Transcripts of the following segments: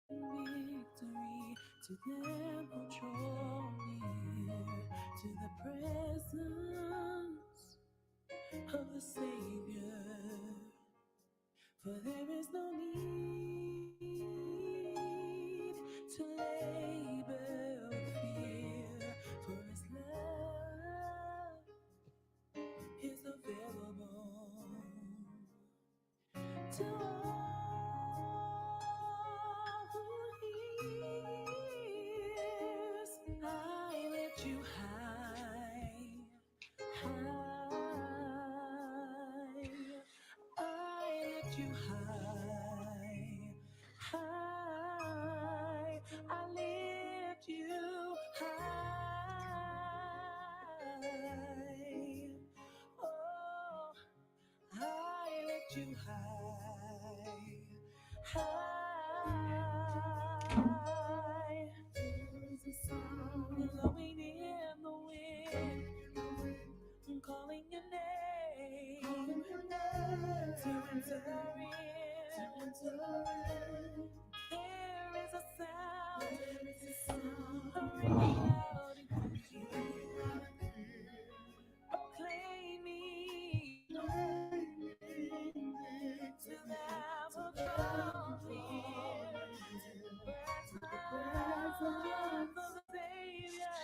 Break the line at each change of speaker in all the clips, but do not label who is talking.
To victory, to them who draw near to the presence of the Savior. For there is no need to labor with fear, for His love is available to all who hears. I lift you high, high. I lift you high, high. I lift you high. Oh, I lift you high, high. There's a sound blowing in the wind, calling your name, to enter in. There is a sound, ringing out in proclaim me to them who come near. Presence of the Savior,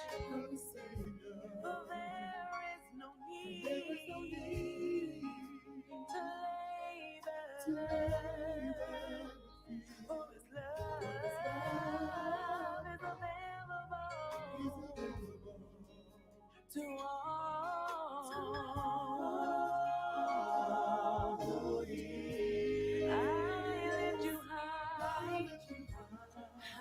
for there is no need to labor, for His love is available to all who hear. I lift you high, high.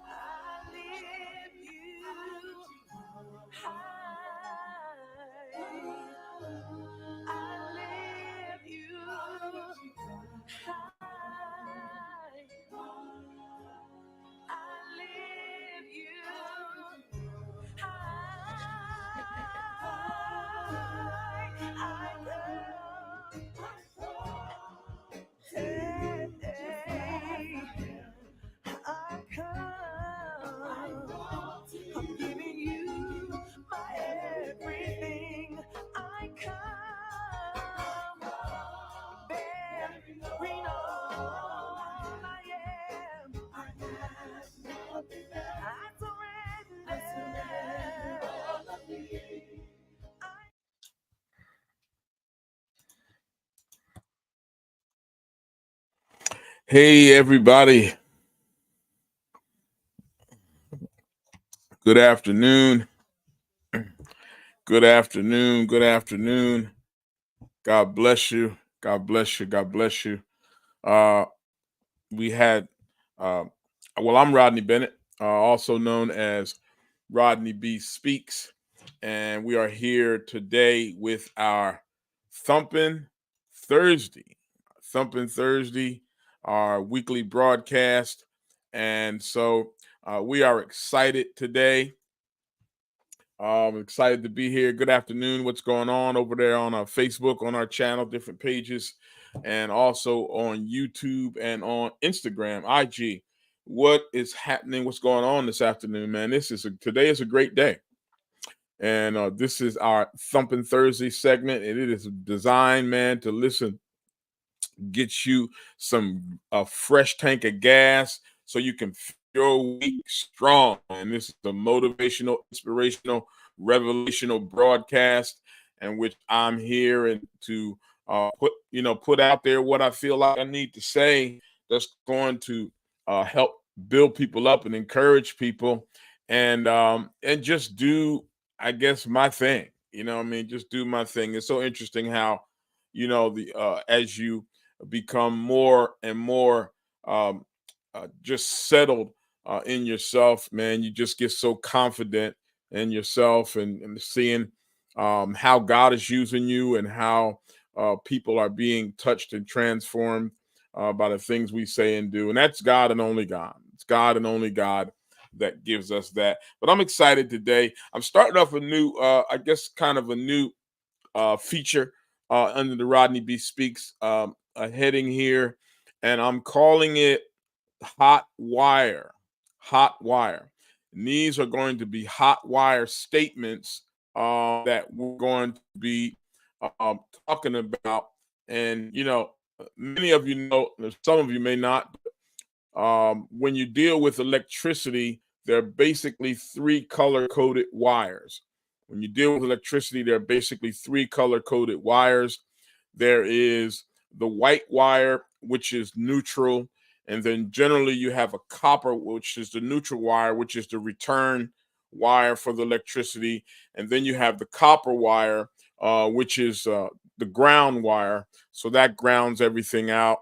I lift you high. I lift you high. I lift you I'm giving you my everything. I come, bearing all I am. I surrender all of me.
Hey, everybody. Good afternoon. Good afternoon. Good afternoon. God bless you. God bless you. God bless you. We had, I'm Rodney Bennett, also known as Rodney B. Speaks, and we are here today with our Thumpin Thursday. Thumpin Thursday, our weekly broadcast. And so we are excited today. I'm excited to be here. Good afternoon. What's going on over there on our Facebook, on our channel, different pages, and also on YouTube and on Instagram, IG. What is happening? What's going on this afternoon, man? Today is a great day. And this is our Thumpin' Thursday segment, and it is designed, man, to get you some fresh tank of gas so you can feel your week strong. And this is a motivational, inspirational, revelational broadcast in which I'm here and to put out there what I feel like I need to say that's going to help build people up and encourage people and just do, I guess, my thing. Just do my thing. It's so interesting how, as you become more and more just settled in yourself, man, you just get so confident in yourself and seeing how God is using you and how people are being touched and transformed by the things we say and do. And that's God and only God. It's God and only God that gives us that. But I'm excited today. I'm starting off a new, kind of a new feature under the Rodney B Speaks a heading here, and I'm calling it Hot Wire. Hot Wire. And these are going to be hot wire statements that we're going to be talking about. And, many of you know, some of you may not, when you deal with electricity, there are basically three color coded wires. When you deal with electricity, there are basically three color coded wires. There is the white wire, which is neutral. And then generally you have a copper, which is the neutral wire, which is the return wire for the electricity. And then you have the copper wire, which is the ground wire. So that grounds everything out.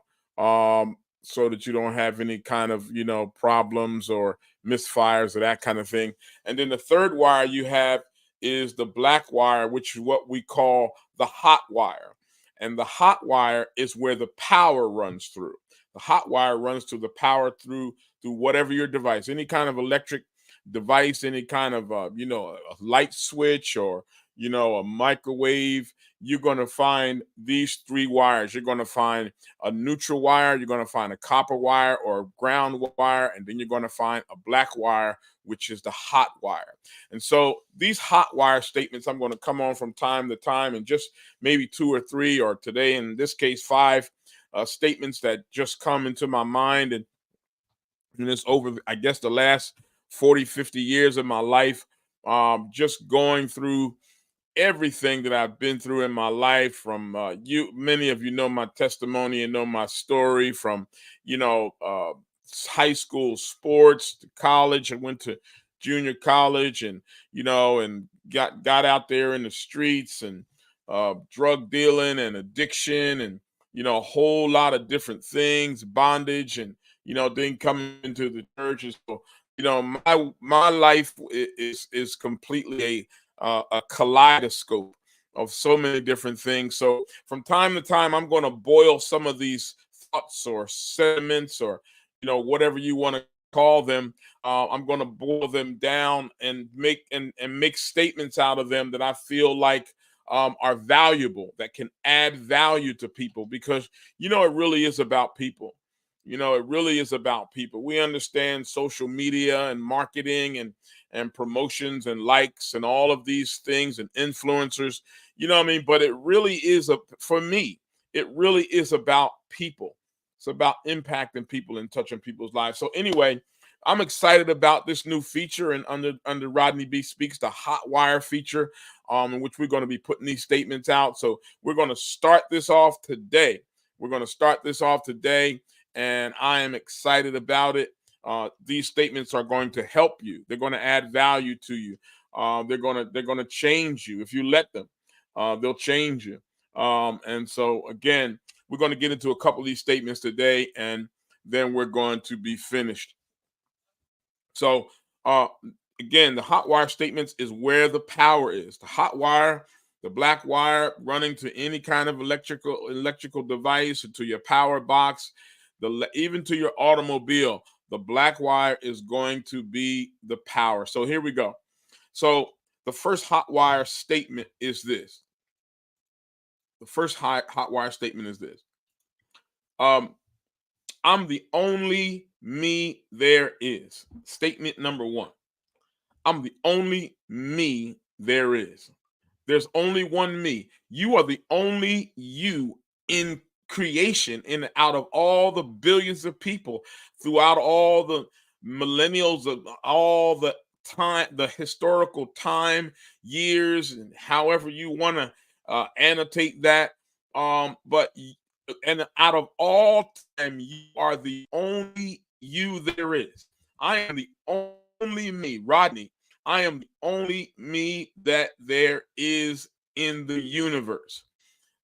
So that you don't have any kind of problems or misfires or that kind of thing. And then the third wire you have is the black wire, which is what we call the hot wire. And the hot wire is where the power runs through. The hot wire runs through the power through whatever your device, any kind of electric device, any kind of a light switch or a microwave. You're going to find these three wires. You're going to find a neutral wire, you're going to find a copper wire or a ground wire, and then you're going to find a black wire, which is the hot wire. And so these hot wire statements, I'm going to come on from time to time, and just maybe two or three, or today in this case 5 statements that just come into my mind. And it's over, I guess, the last 40-50 years of my life, just going through everything that I've been through in my life. From many of you know my testimony and know my story, from high school sports to college. I went to junior college, and and got out there in the streets, and drug dealing and addiction, and a whole lot of different things, bondage, and then coming into the church. And so my life is completely a kaleidoscope of so many different things. So from time to time, I'm going to boil some of these thoughts or sentiments, or whatever you want to call them. I'm going to boil them down and make statements out of them that I feel like are valuable, that can add value to people, because it really is about people. It really is about people. We understand social media and marketing and promotions and likes and all of these things and influencers, but it really is for me, it really is about people. It's about impacting people and touching people's lives. So anyway, I'm excited about this new feature, and under Rodney B Speaks, the Hot Wire feature, in which we're going to be putting these statements out. So we're going to start this off today. And I am excited about it. These statements are going to help you. They're going to add value to you. They're going to change you if you let them. They'll change you. And so again, we're going to get into a couple of these statements today, and then we're going to be finished. So again, the hot wire statements is where the power is. The hot wire, the black wire, running to any kind of electrical device, or to your power box, even to your automobile. The black wire is going to be the power. So here we go. So the first hot wire statement is this. The first hot wire statement is this. I'm the only me there is. Statement number 1. I'm the only me there is. There's only one me. You are the only you in creation, in out of all the billions of people, throughout all the millennials of all the time, the historical time, years, and however you want to annotate that. And out of all time, you are the only you there is. I am the only me, Rodney. I am the only me that there is in the universe.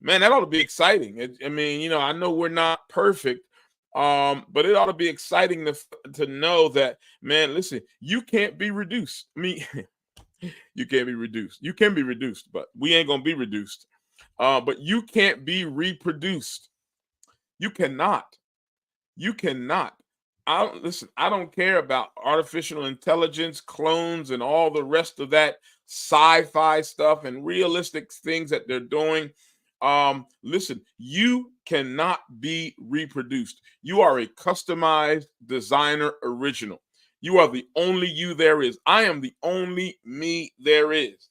Man, that ought to be exciting. I know we're not perfect, but it ought to be exciting to know that, man, listen, you can't be reduced. You can't be reduced. You can be reduced, but we ain't going to be reduced. But you can't be reproduced. You cannot. You cannot. I don't care about artificial intelligence, clones, and all the rest of that sci-fi stuff and realistic things that they're doing. Listen, you cannot be reproduced. You are a customized designer original. You are the only you there is. I am the only me there is.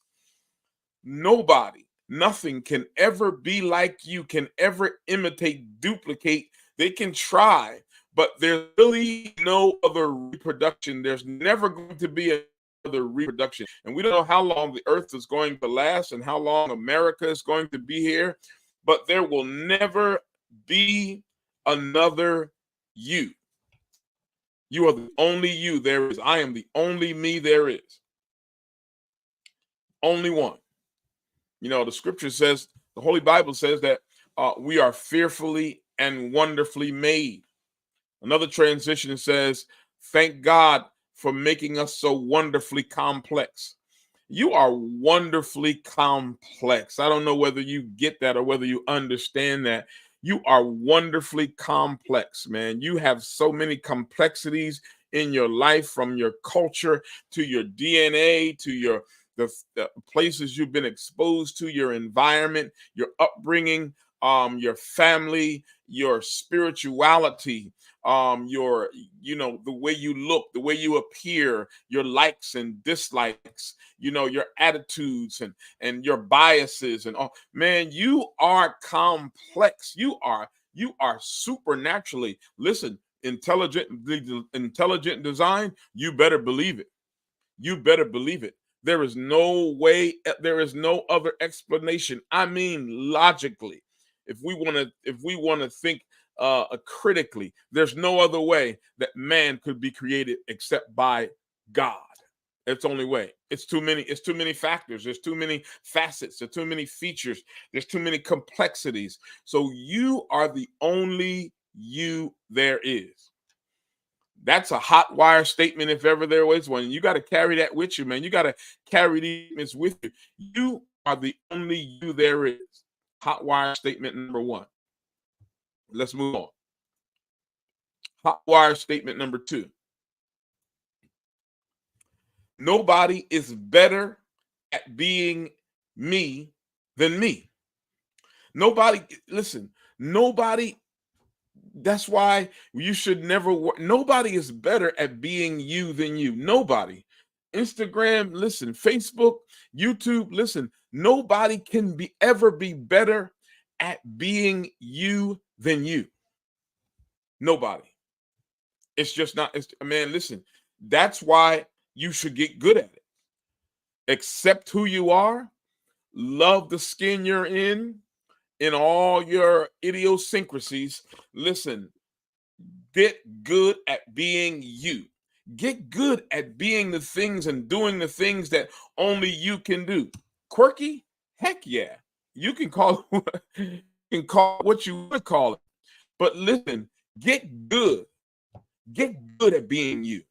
Nobody, nothing can ever be like you, can ever imitate, duplicate. They can try, but there's really no other reproduction. There's never going to be another reproduction. And we don't know how long the earth is going to last and how long America is going to be here, but there will never be another you. You are the only you there is. I am the only me there is. Only one. You know, the scripture says, the Holy Bible says that we are fearfully and wonderfully made. Another transition says, thank God for making us so wonderfully complex. You are wonderfully complex. I don't know whether you get that or whether you understand that. You are wonderfully complex, man. You have so many complexities in your life, from your culture to your DNA to your the places you've been exposed to, your environment, your upbringing, your family, your spirituality, your, you know, the way you look, the way you appear, your likes and dislikes, you know, your attitudes and your biases and all. Man, you are complex. You are supernaturally, listen, intelligent design. You better believe it. You better believe it. There is no way, there is no other explanation. I mean, logically, if we want to think critically, there's no other way that man could be created except by God. It's the only way. It's too many factors. There's too many facets. There's too many features. There's too many complexities. So you are the only you there is. That's a hot wire statement if ever there was one. You got to carry that with you, man. You got to carry these statements with you. You are the only you there is. Hot wire statement number one. Let's move on. Hot wire statement number two. Nobody is better at being me than me. Nobody, listen, nobody. That's why you should never work. Nobody is better at being you than you. Nobody. Instagram, listen, Facebook, YouTube, listen. Nobody can ever be better at being you than you. Nobody. It's just not. Man, listen. That's why you should get good at it. Accept who you are. Love the skin you're in all your idiosyncrasies. Listen. Get good at being you. Get good at being the things and doing the things that only you can do. Quirky? Heck yeah. You can call what you want to call it. But listen, get good. Get good at being you.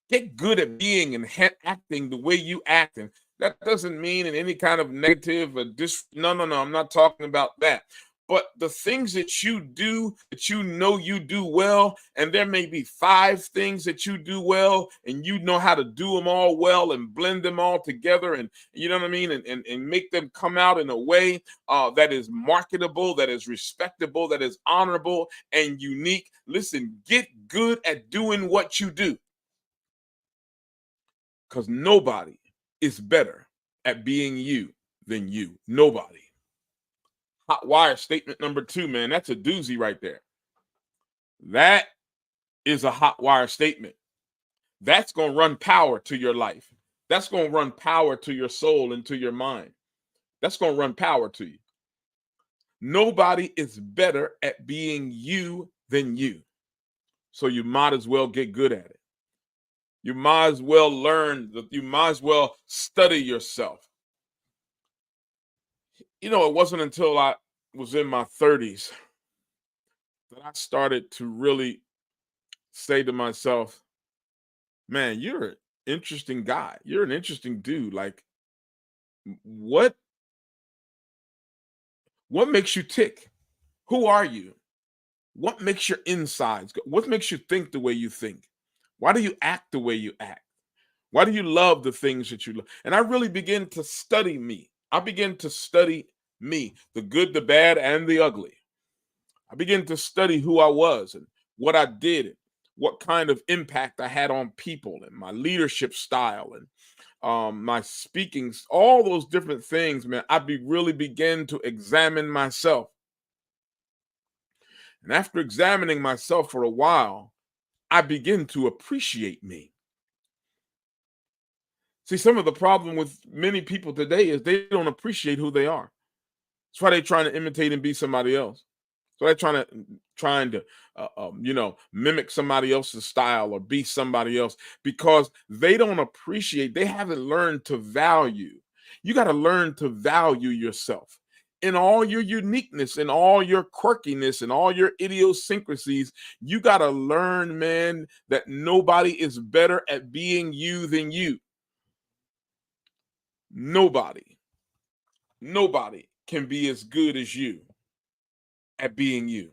Get good at being and acting the way you act. And that doesn't mean in any kind of negative or no, I'm not talking about that. But the things that you do that you know you do well, and there may be 5 things that you do well, and you know how to do them all well and blend them all together, and you know what I mean, and make them come out in a way that is marketable, that is respectable, that is honorable and unique. Listen, get good at doing what you do, because nobody is better at being you than you. Nobody. Hot wire statement number 2, man. That's a doozy right there. That is a hot wire statement. That's going to run power to your life. That's going to run power to your soul and to your mind. That's going to run power to you. Nobody is better at being you than you. So you might as well get good at it. You might as well learn. You might as well study yourself. You know, it wasn't until I was in my 30s that I started to really say to myself, man, you're an interesting guy. You're an interesting dude. Like, what makes you tick? Who are you? What makes your insides go? What makes you think the way you think? Why do you act the way you act? Why do you love the things that you love? And I really begin to study me. I begin to study me, the good, the bad, and the ugly. I began to study who I was and what I did and what kind of impact I had on people and my leadership style and my speaking, all those different things, man. Really began to examine myself. And after examining myself for a while, I begin to appreciate me. See, some of the problem with many people today is they don't appreciate who they are. That's why they're trying to imitate and be somebody else. So they're trying to mimic somebody else's style or be somebody else because they don't appreciate. They haven't learned to value. You got to learn to value yourself in all your uniqueness, in all your quirkiness, and all your idiosyncrasies. You got to learn, man, that nobody is better at being you than you. Nobody can be as good as you at being you.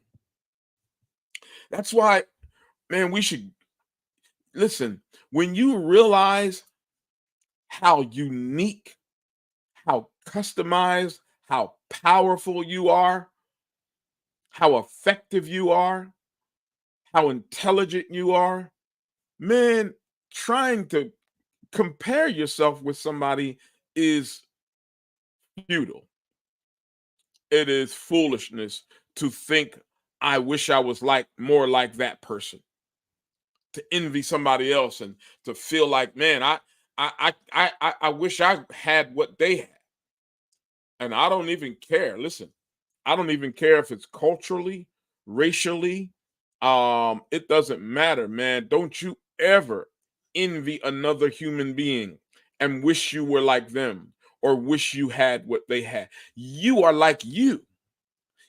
That's why, man, we should listen. When you realize how unique, how customized, how powerful you are, how effective you are, how intelligent you are, man, trying to compare yourself with somebody is futile. It is foolishness to think, I wish I was more like that person. To envy somebody else and to feel like, man, I wish I had what they had. And I don't even care. Listen, I don't even care if it's culturally, racially. It doesn't matter, man. Don't you ever envy another human being and wish you were like them or wish you had what they had. You are like you.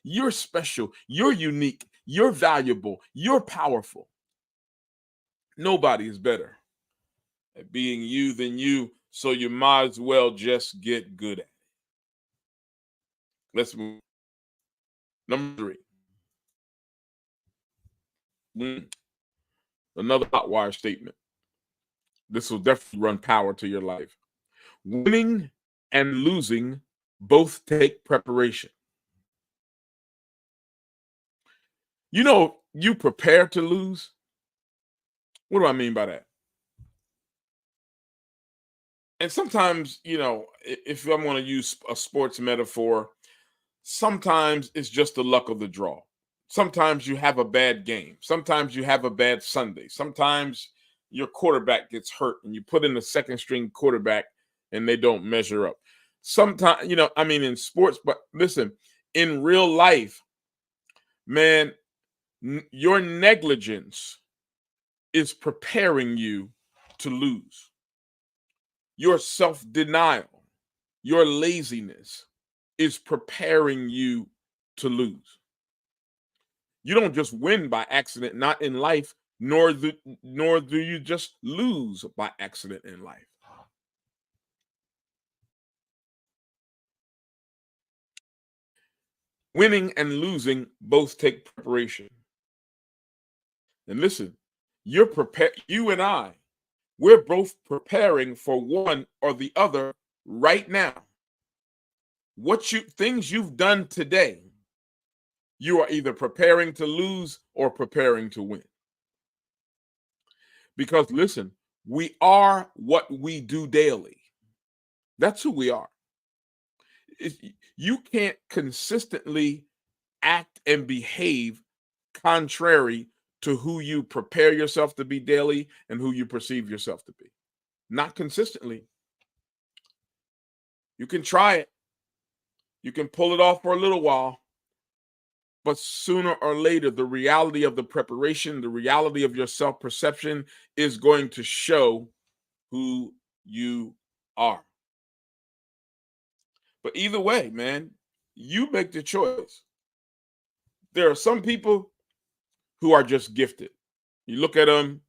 You're special. You're unique. You're valuable. You're powerful. Nobody is better at being you than you, so you might as well just get good at it. Let's move. Number 3. Another HotWire statement. This will definitely run power to your life. Winning and losing both take preparation. You prepare to lose. What do I mean by that? And sometimes, if I'm going to use a sports metaphor, sometimes it's just the luck of the draw. Sometimes you have a bad game. Sometimes you have a bad Sunday. Sometimes your quarterback gets hurt and you put in a second string quarterback and they don't measure up. Sometimes, in sports, but listen, in real life, man, your negligence is preparing you to lose. Your self-denial, your laziness is preparing you to lose. You don't just win by accident, not in life, nor do you just lose by accident in life. Winning and losing both take preparation. And listen, you're prepared. You and I, we're both preparing for one or the other right now. Things you've done today, you are either preparing to lose or preparing to win. Because listen, we are what we do daily. That's who we are. You can't consistently act and behave contrary to who you prepare yourself to be daily and who you perceive yourself to be. Not consistently. You can try it. You can pull it off for a little while. But sooner or later, the reality of the preparation, the reality of your self-perception is going to show who you are. But either way, man, you make the choice. There are some people who are just gifted. You look at them,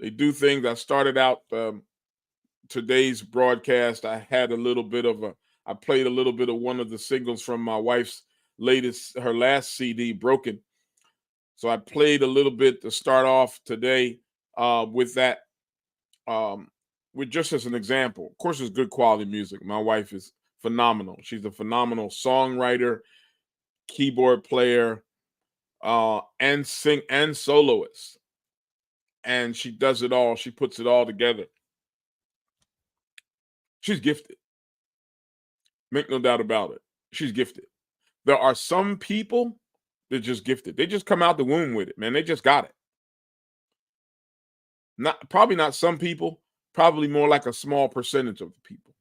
they do things. I started out today's broadcast. I played a little bit of one of the singles from my wife's her last CD, Broken. So I played a little bit to start off today with that. with just as an example, of course, it's good quality music. My wife is phenomenal. She's a phenomenal songwriter, keyboard player, and soloist. And she does it all. She puts it all together. She's gifted. Make no doubt about it. She's gifted. There are some people that just gifted. They just come out the womb with it, man. They just got it. Probably not some people, probably more like a small percentage of the people.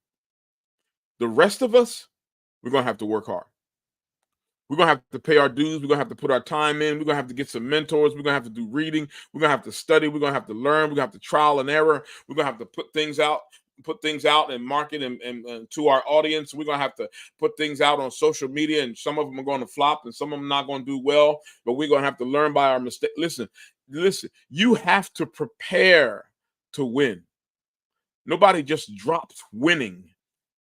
The rest of us, we're going to have to work hard. We're going to have to pay our dues. We're going to have to put our time in. We're going to have to get some mentors. We're going to have to do reading. We're going to have to study. We're going to have to learn. We're going to have to trial and error. We're going to have to put things out and market and to our audience. We're going to have to put things out on social media, and some of them are going to flop and some of them not going to do well, but we're going to have to learn by our mistakes. Listen, you have to prepare to win. Nobody just drops winning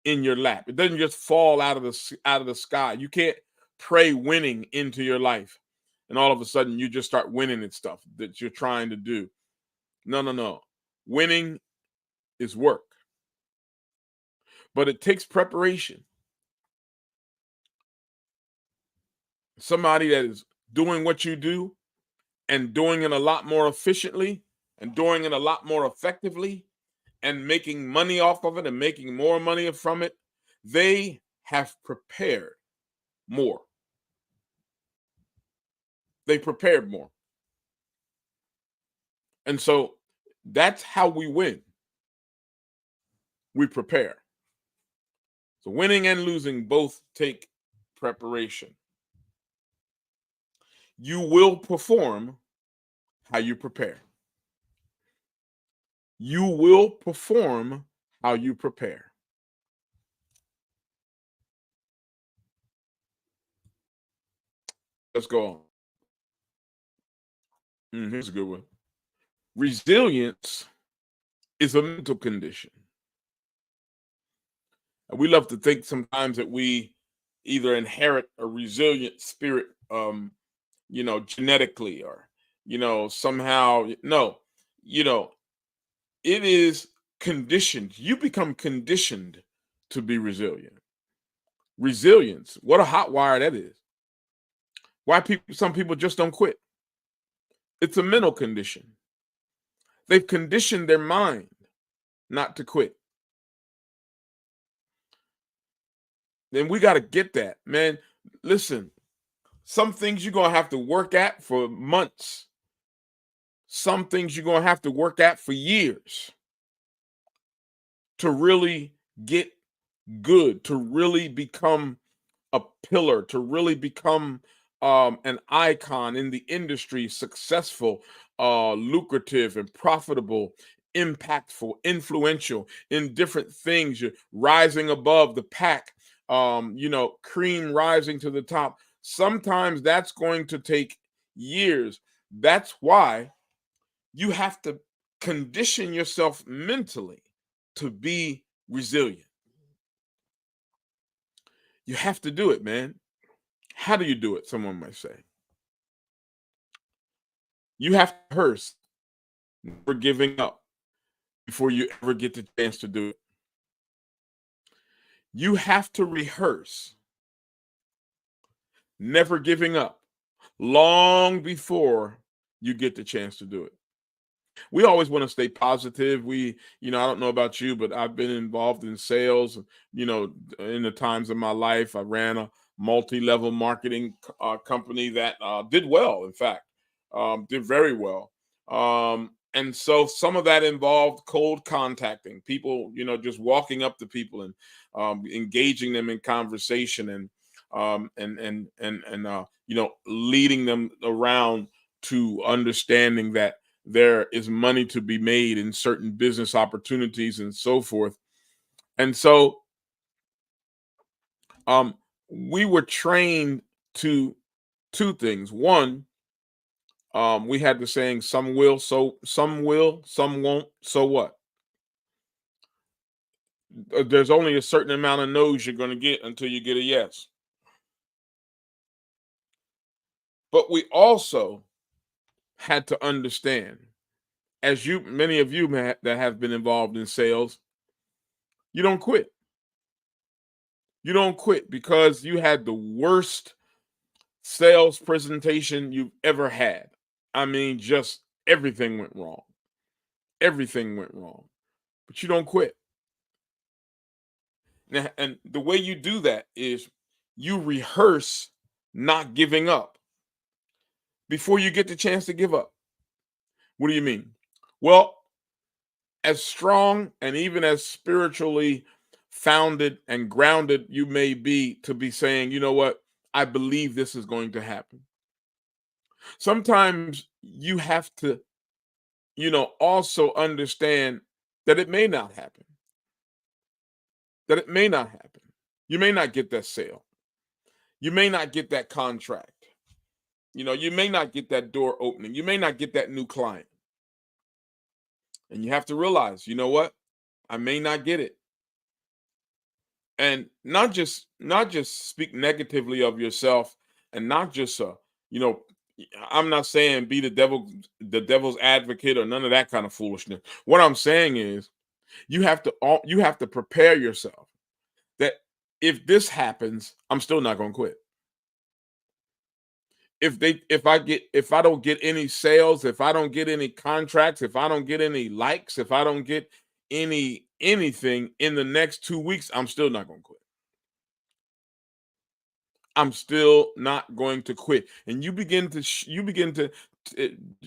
in your lap. It doesn't just fall out of the sky. You can't pray winning into your life and all of a sudden you just start winning at stuff that you're trying to do. No. Winning is work, but it takes preparation. Somebody that is doing what you do and doing it a lot more efficiently and doing it a lot more effectively and making money off of it and making more money from it, they have prepared more. They prepared more. And so that's how we win. We prepare. So winning and losing both take preparation. You will perform how you prepare. You will perform how you prepare. Let's go on. Here's a good one. Resilience is a mental condition. And we love to think sometimes that we either inherit a resilient spirit, genetically or, somehow. No, it is conditioned. You become conditioned to be resilient. Resilience, what a hot wire that is. Why some people just don't quit. It's a mental condition. They've conditioned their mind not to quit. Then we got to get that, man. Listen, some things you're going to have to work at for months. Some things you're going to have to work at for years to really get good, to really become a pillar, to really become an icon in the industry, successful, lucrative, and profitable, impactful, influential in different things. You're rising above the pack, cream rising to the top. Sometimes that's going to take years. That's why you have to condition yourself mentally to be resilient. You have to do it, man. How do you do it? Someone might say. You have to rehearse, never giving up before you ever get the chance to do it. You have to rehearse, never giving up, long before you get the chance to do it. We always want to stay positive. I don't know about you, but I've been involved in sales, in the times of my life. I ran a multi-level marketing company that did well, in fact, did very well. And so some of that involved cold contacting people, just walking up to people and engaging them in conversation and leading them around to understanding that there is money to be made in certain business opportunities and so forth. And so we were trained to two things. One, we had the saying, some will, some won't, so what? There's only a certain amount of no's you're going to get until you get a yes. But we also had to understand as many of you that have been involved in sales, you don't quit. You don't quit because you had the worst sales presentation you've ever had. I mean, just everything went wrong. Everything went wrong. But you don't quit. Now, and the way you do that is you rehearse not giving up before you get the chance to give up. What do you mean? Well, as strong and even as spiritually founded and grounded you may be to be saying, you know what, I believe this is going to happen. Sometimes you have to, also understand that it may not happen, that it may not happen. You may not get that sale. You may not get that contract. You may not get that door opening. You may not get that new client. And you have to realize, you know what? I may not get it. And not just speak negatively of yourself, and not just I'm not saying be the devil's advocate or none of that kind of foolishness. What I'm saying is you have to prepare yourself that if this happens, I'm still not going to quit. If I don't get any sales, if I don't get any contracts, if I don't get any likes, if I don't get anything in the next 2 weeks, I'm still not going to quit. I'm still not going to quit. And you begin to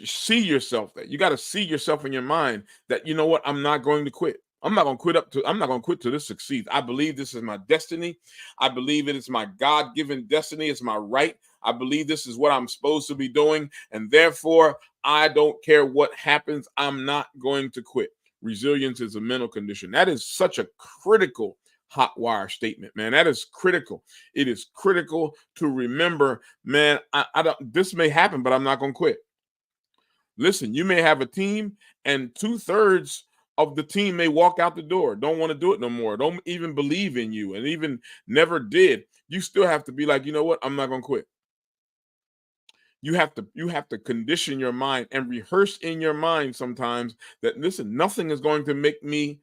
see yourself that you got to see yourself in your mind that, you know what, I'm not going to quit. I'm not going to quit till this succeeds. I believe this is my destiny. I believe it is my God-given destiny. It's my right. I believe this is what I'm supposed to be doing. And therefore, I don't care what happens. I'm not going to quit. Resilience is a mental condition. That is such a critical HotWire statement, man. That is critical. It is critical to remember, man, I don't, this may happen, but I'm not going to quit. Listen, you may have a team and 2/3 of the team may walk out the door, don't want to do it no more, don't even believe in you, and even never did. You still have to be like, you know what? I'm not going to quit. You have to condition your mind and rehearse in your mind sometimes that, listen, nothing is going to make me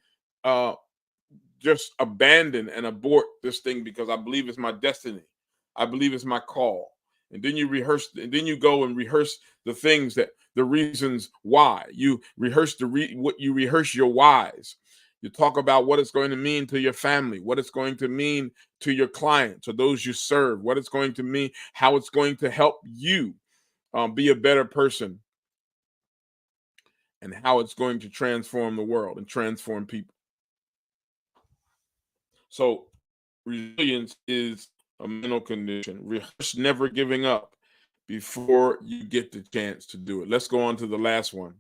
just abandon and abort this thing because I believe it's my destiny. I believe it's my call. And then you rehearse, and then you go and rehearse the things the reasons why. You rehearse you rehearse your whys. You talk about what it's going to mean to your family, what it's going to mean to your clients or those you serve, what it's going to mean, how it's going to help you be a better person, and how it's going to transform the world and transform people. So resilience is a mental condition. Rehearse never giving up before you get the chance to do it. Let's go on to the last one.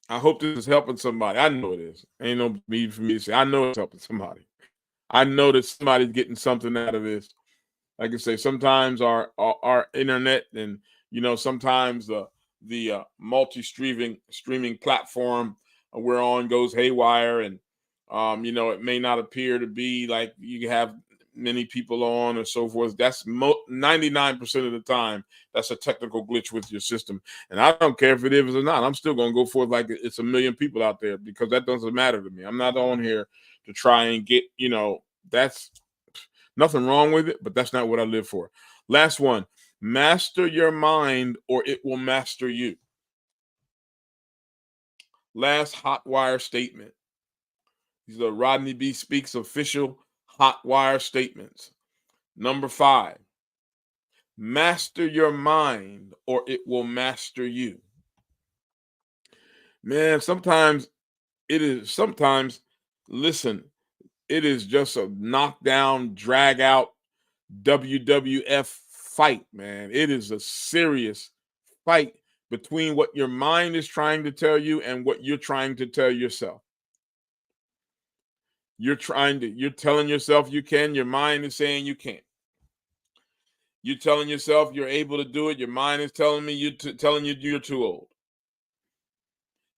I hope this is helping somebody. I know it is. Ain't no need for me to say. I know it's helping somebody. I know that somebody's getting something out of this. Like I say, sometimes our internet and sometimes the multi-streaming platform we're on goes haywire, and it may not appear to be like you have many people on or so forth. That's 99% of the time. That's a technical glitch with your system. And I don't care if it is or not. I'm still going to go forth like it's a million people out there because that doesn't matter to me. I'm not on here to try and get, that's nothing wrong with it, but that's not what I live for. Last one, master your mind or it will master you. Last HotWire statement. These are Rodney B. Speaks official HotWire statements. Number 5, master your mind or it will master you. Man, listen, it is just a knockdown, drag out WWF fight, man. It is a serious fight between what your mind is trying to tell you and what you're trying to tell yourself. You're telling yourself you can, your mind is saying you can't. You're telling yourself you're able to do it, your mind is telling you're too old.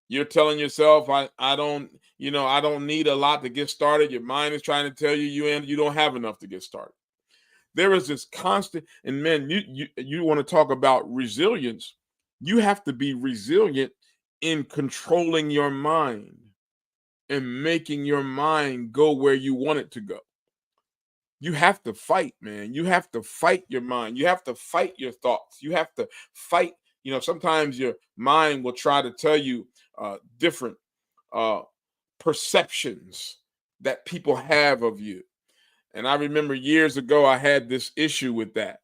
You're telling yourself I don't need a lot to get started. Your mind is trying to tell you you don't have enough to get started. There is this constant, and man, you want to talk about resilience. You have to be resilient in controlling your mind and making your mind go where you want it to go. You have to fight, man. You have to fight your mind. You have to fight your thoughts. You have to fight. Sometimes your mind will try to tell you different uh, perceptions that people have of you. And I remember years ago, I had this issue with that.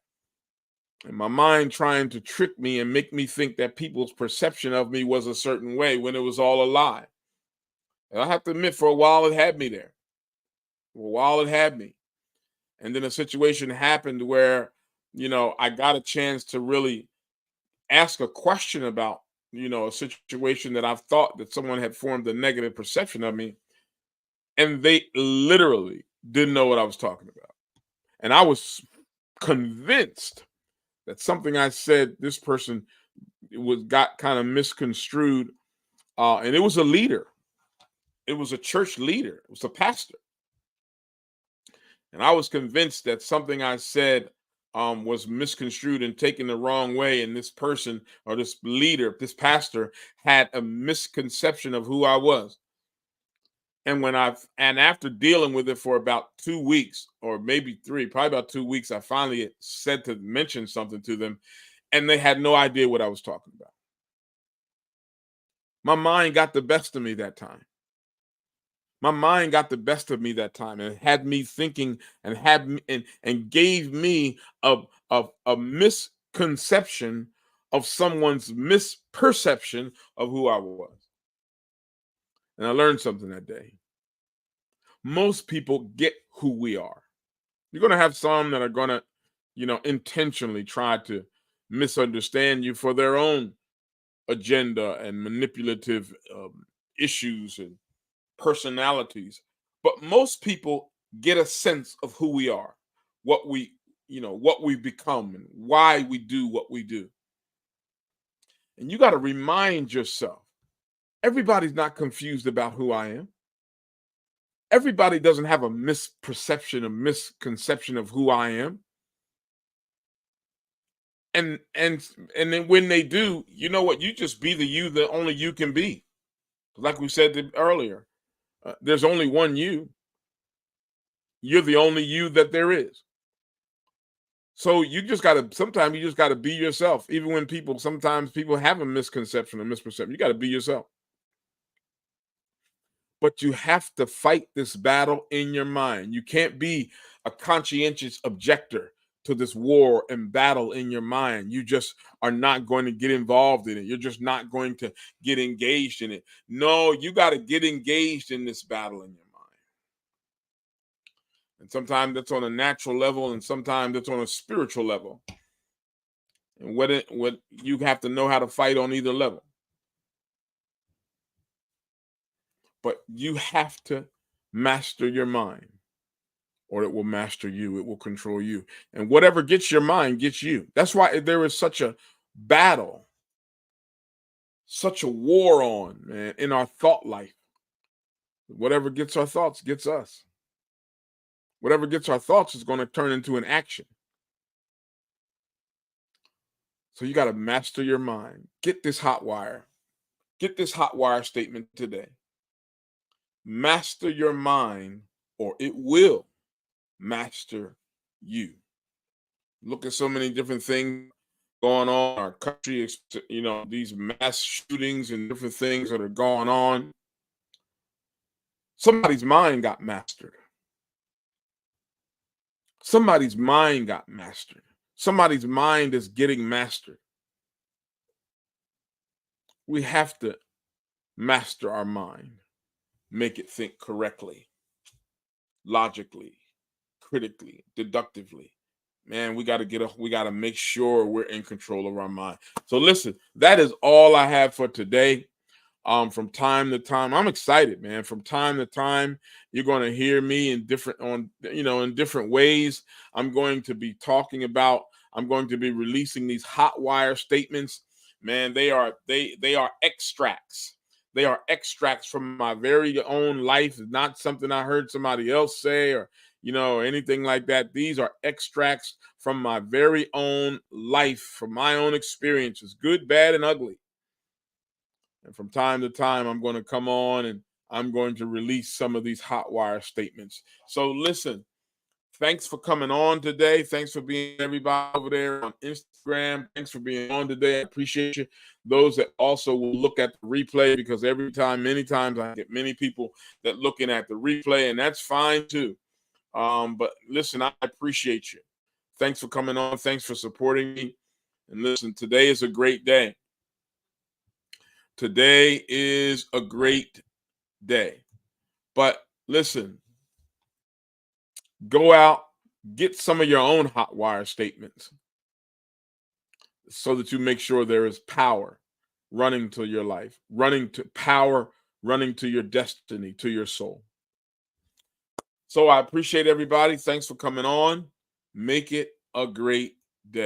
And my mind trying to trick me and make me think that people's perception of me was a certain way when it was all a lie. And I have to admit, for a while, it had me there. For a while, it had me. And then a situation happened where, I got a chance to really ask a question about, a situation that I've thought that someone had formed a negative perception of me. And they literally didn't know what I was talking about. And I was convinced that something I said, this person got kind of misconstrued. And it was a leader. It was a church leader. It was a pastor. And I was convinced that something I said was misconstrued and taken the wrong way. And this person or this leader, this pastor, had a misconception of who I was. And after dealing with it for about 2 weeks, or maybe 3, probably about 2 weeks, I finally said to mention something to them, and they had no idea what I was talking about. My mind got the best of me that time. My mind got the best of me that time and had me thinking and had me and gave me a misconception of someone's misperception of who I was. And I learned something that day. Most people get who we are. You're going to have some that are going to, intentionally try to misunderstand you for their own agenda and manipulative issues and personalities. But most people get a sense of who we are, what we've become and why we do what we do. And you got to remind yourself, everybody's not confused about who I am. Everybody doesn't have a misconception of who I am. And then when they do, you know what? You just be the you that only you can be. Like we said earlier, there's only one you. You're the only you that there is. So sometimes you just got to be yourself. Even when sometimes people have a misconception or misperception, you got to be yourself. But you have to fight this battle in your mind. You can't be a conscientious objector to this war and battle in your mind. You just are not going to get involved in it. You're just not going to get engaged in it. No, you got to get engaged in this battle in your mind. And sometimes that's on a natural level, and sometimes it's on a spiritual level. And what you have to know how to fight on either level. But you have to master your mind, or it will master you. It will control you. And whatever gets your mind gets you. That's why there is such a battle, such a war on, man, in our thought life. Whatever gets our thoughts gets us. Whatever gets our thoughts is going to turn into an action. So you got to master your mind. Get this hot wire. Get this hot wire statement today. Master your mind, or it will master you. Look at so many different things going on in our country, these mass shootings and different things that are going on. Somebody's mind got mastered. Somebody's mind got mastered. Somebody's mind is getting mastered. We have to master our mind, make it think correctly, logically, critically, deductively. Man, we got to make sure we're in control of our mind. So listen, that is all I have for today. From time to time, I'm excited, man. From time to time, you're going to hear me in different ways. I'm going to be releasing these hot wire statements. Man, they are extracts. They are extracts from my very own life. It's not something I heard somebody else say, or anything like that. These are extracts from my very own life, from my own experiences, good, bad, and ugly. And from time to time, I'm going to come on and I'm going to release some of these HotWire statements. So listen, thanks for coming on today. Thanks for being everybody over there on Instagram. Thanks for being on today. I appreciate you. Those that also will look at the replay, because many times I get many people that looking at the replay, and that's fine too. But listen, I appreciate you. Thanks for coming on. Thanks for supporting me. And listen, today is a great day. Today is a great day. But listen, go out, get some of your own HotWire statements so that you make sure there is power running to your life, running to your destiny, to your soul. So I appreciate everybody. Thanks for coming on. Make it a great